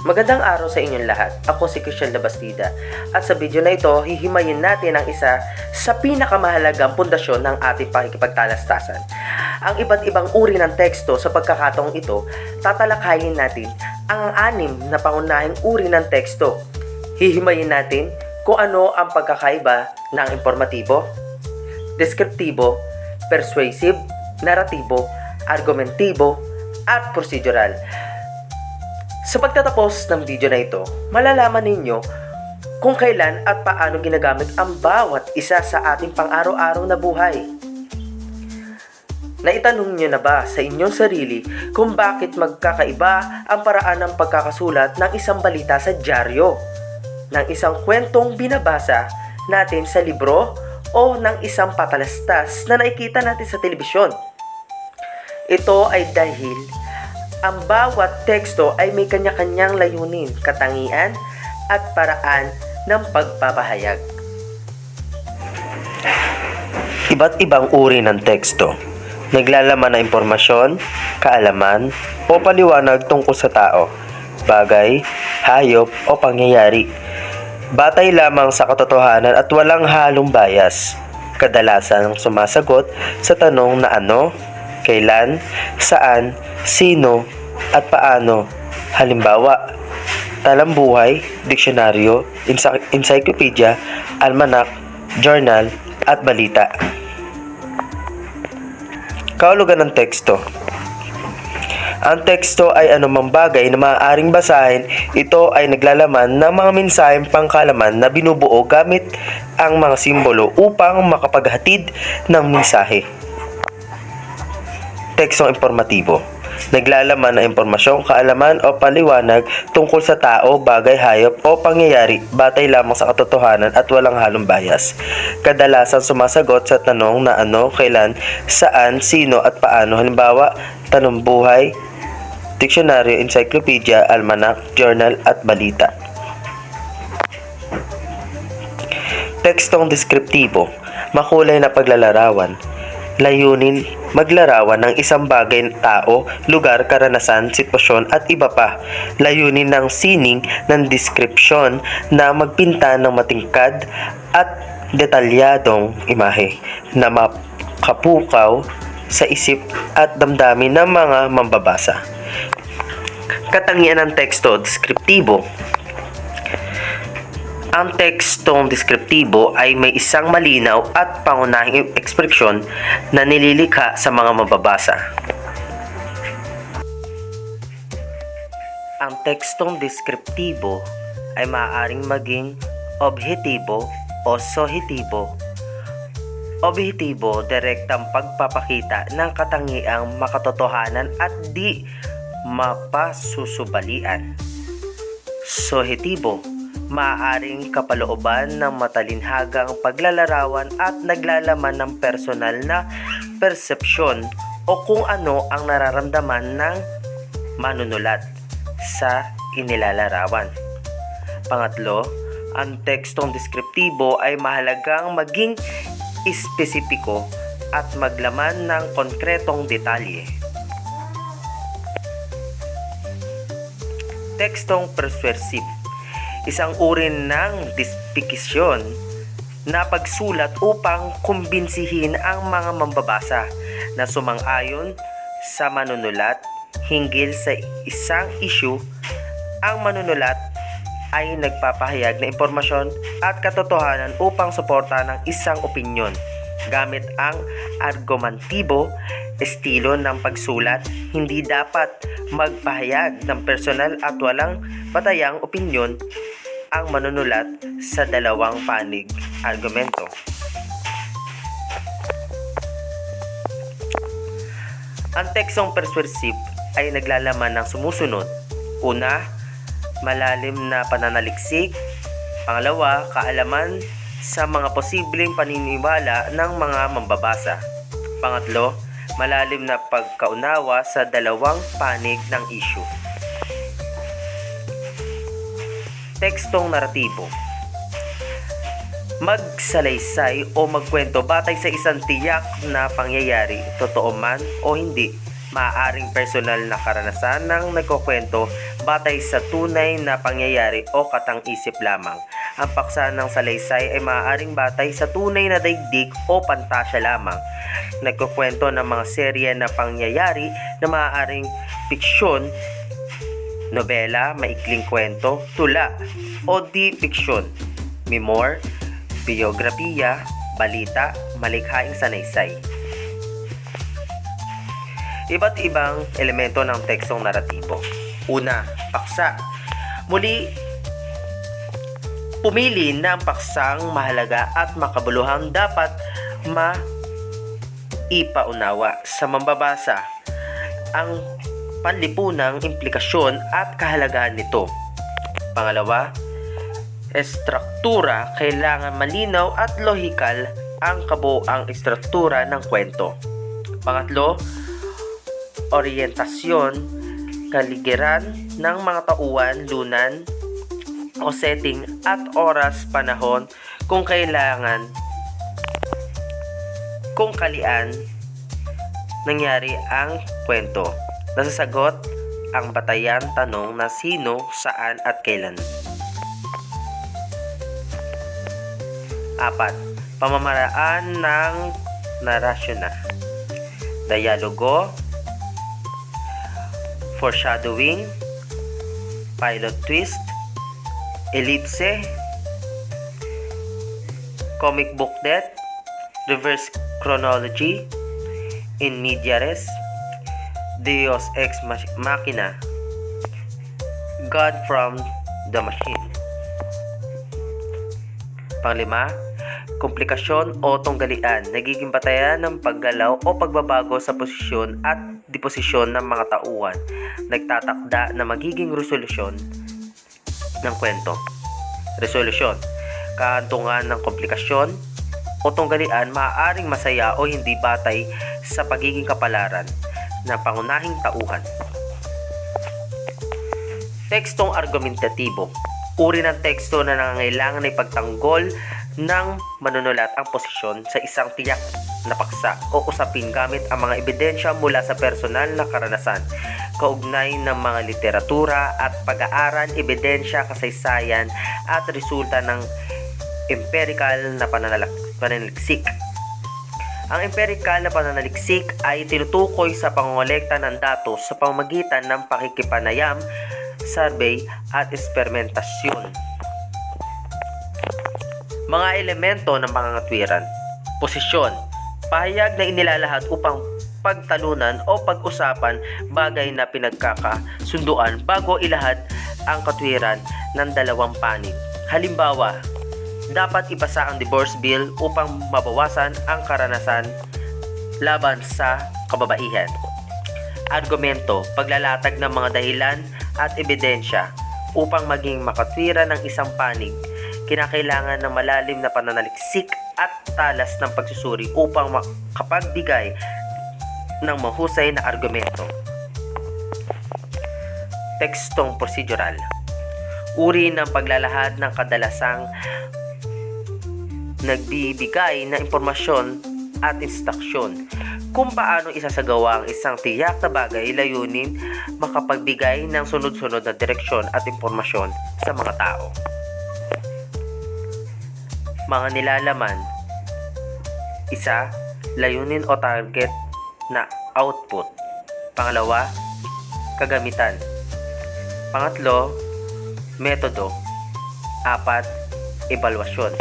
Magandang araw sa inyong lahat. Ako si Christian Labastida at sa video na ito, hihimayin natin ang isa sa pinakamahalagang pundasyon ng ating pakikipagtalastasan. Ang iba't ibang uri ng teksto sa pagkakataong ito, tatalakayin natin ang 6 na pangunahing uri ng teksto. Hihimayin natin kung ano ang pagkakaiba ng informatibo, deskriptibo, persuasive, narratibo, argumentibo, at procedural. Sa pagtatapos ng video na ito, malalaman ninyo kung kailan at paano ginagamit ang bawat isa sa ating pang-araw-araw na buhay. Naitanong nyo na ba sa inyong sarili kung bakit magkakaiba ang paraan ng pagkakasulat ng isang balita sa dyaryo, ng isang kwentong binabasa natin sa libro o ng isang patalastas na nakikita natin sa telebisyon? Ito ay dahil ang bawat teksto ay may kanya-kanyang layunin, katangian at paraan ng pagpapahayag. Iba't ibang uri ng teksto, naglalaman ng impormasyon, kaalaman o paliwanag tungkol sa tao, bagay, hayop o pangyayari. Batay lamang sa katotohanan at walang halong bias. Kadalasan sumasagot sa tanong na ano, kailan, saan, sino, at paano. Halimbawa, talambuhay, diksyonaryo, encyclopedia, almanak, journal, at balita. Kahulugan ng teksto. Ang teksto ay anumang bagay na maaaring basahin. Ito ay naglalaman ng mga mensaheng pangkalaman na binubuo gamit ang mga simbolo upang makapaghatid ng mensahe. Tekstong informatibo. Naglalaman ng impormasyon, kaalaman o paliwanag tungkol sa tao, bagay, hayop o pangyayari batay lamang sa katotohanan at walang halong bias. Kadalasan sumasagot sa tanong na ano, kailan, saan, sino at paano. Halimbawa, tanong buhay, diksyonaryo, encyclopedia, almanak, journal at balita. Tekstong deskriptibo. Makulay na paglalarawan. Layunin, maglarawan ng isang bagay, tao, lugar, karanasan, sitwasyon at iba pa. Layunin ng sining ng description na magpinta ng matingkad at detalyadong imahe na makapukaw sa isip at damdamin ng mga mambabasa. Katangian ng teksto deskriptibo. Ang tekstong deskriptibo ay may isang malinaw at pangunahing ekspresyon na nililikha sa mga mababasa. Ang tekstong deskriptibo ay maaaring maging objektibo o subjektibo. Objektibo, direktang pagpapakita ng katangiang makatotohanan at di mapasusubalian. Subjektibo, maaaring kapalooban ng matalinhagang paglalarawan at naglalaman ng personal na persepsyon o kung ano ang nararamdaman ng manunulat sa inilalarawan. Pangatlo, ang tekstong deskriptibo ay mahalagang maging espesipiko at maglaman ng konkretong detalye. Tekstong persuasive. Isang uri ng dispikisyon na pagsulat upang kumbinsihin ang mga mambabasa na sumang-ayon sa manunulat hinggil sa isang issue. Ang manunulat ay nagpapahayag ng impormasyon at katotohanan upang suporta ng isang opinyon. Gamit ang argumentibo estilo ng pagsulat, hindi dapat magpahayag ng personal at walang patayang opinyon ang manunulat sa dalawang panig argumento. Ang tekstong persuasive ay naglalaman ng sumusunod. Una, malalim na pananaliksik. Pangalawa, kaalaman sa mga posibleng paniniwala ng mga mambabasa. Pangatlo, malalim na pagkaunawa sa dalawang panig ng issue. Tekstong naratibo. Magsalaysay o magkwento batay sa isang tiyak na pangyayari, totoo man o hindi. Maaaring personal na karanasan ng nagkukwento batay sa tunay na pangyayari o katang-isip lamang. Ang paksa ng salaysay ay maaaring batay sa tunay na daigdig o pantasya lamang. Nagkukwento ng mga serye na pangyayari na maaaring fiksyon, nobela, maikling kwento, tula, o di fiksyon, memoir, biografiya, balita, malikhaing sanaysay. Iba't ibang elemento ng tekstong naratibo. Una, paksa. Muli, pumili ng paksang mahalaga at makabuluhang dapat maipaunawa sa mambabasa ang panlipunang implikasyon at kahalagahan nito. Pangalawa, estruktura. Kailangan malinaw at lohikal ang kabuoang estruktura ng kwento. Pangatlo, oryentasyon, kaligiran ng mga tauhan, lunan o setting at oras, panahon, kung kailangan, kung kalian nangyari ang kwento. Nasasagot ang batayan tanong na sino, saan at kailan. 4. Pamamaraan ng narasyon. Dialogo, foreshadowing, pilot twist, ellipse, comic book death, reverse chronology, in media res, Deus ex machina, God from the machine. Panglima, komplikasyon o tunggalian, nagiging batayan ng paggalaw o pagbabago sa posisyon at deposisyon ng mga tauhan, nagtatakda na magiging resolusyon ng kwento. Resolusyon, kahantungan ng komplikasyon o tunggalian maaaring masaya o hindi batay sa pagiging kapalaran ng pangunahing tauhan. Tekstong argumentatibo, uri ng teksto na nangangailangan na ipagtanggol ng manunulat ang posisyon sa isang tiyak na paksa o usapin gamit ang mga ebidensya mula sa personal na karanasan, kaugnay ng mga literatura at pag-aaral, ebidensya, kasaysayan at resulta ng empirical na pananaliksik. Ang empirical na pananaliksik ay tinutukoy sa pangongolekta ng datos sa pamamagitan ng pakikipanayam, survey at eksperimentasyon. Mga elemento ng pangangatwiran. Posisyon, pahayag na inilalahad upang pagtalunan o pag-usapan bagay na pinagkakasunduan bago ilahad ang katwiran ng dalawang panig. Halimbawa, dapat ipasa ang divorce bill upang mabawasan ang karanasan laban sa kababaihan. Argumento, paglalatag ng mga dahilan at ebidensya upang maging makatwiran ng isang panig. Kinakailangan ng malalim na pananaliksik at talas ng pagsusuri upang makapagbigay ng mahusay na argumento. Tekstong procedural, uri ng paglalahad ng kadalasang nagbibigay ng impormasyon at instruksyon kung paano isasagawa ang isang tiyak na bagay, layunin makapagbigay ng sunod-sunod na direksyon at impormasyon sa mga tao. Mga nilalaman. 1. Layunin o target na output. Pangalawa, kagamitan. Pangatlo, metodo. 4. Ebalwasyon.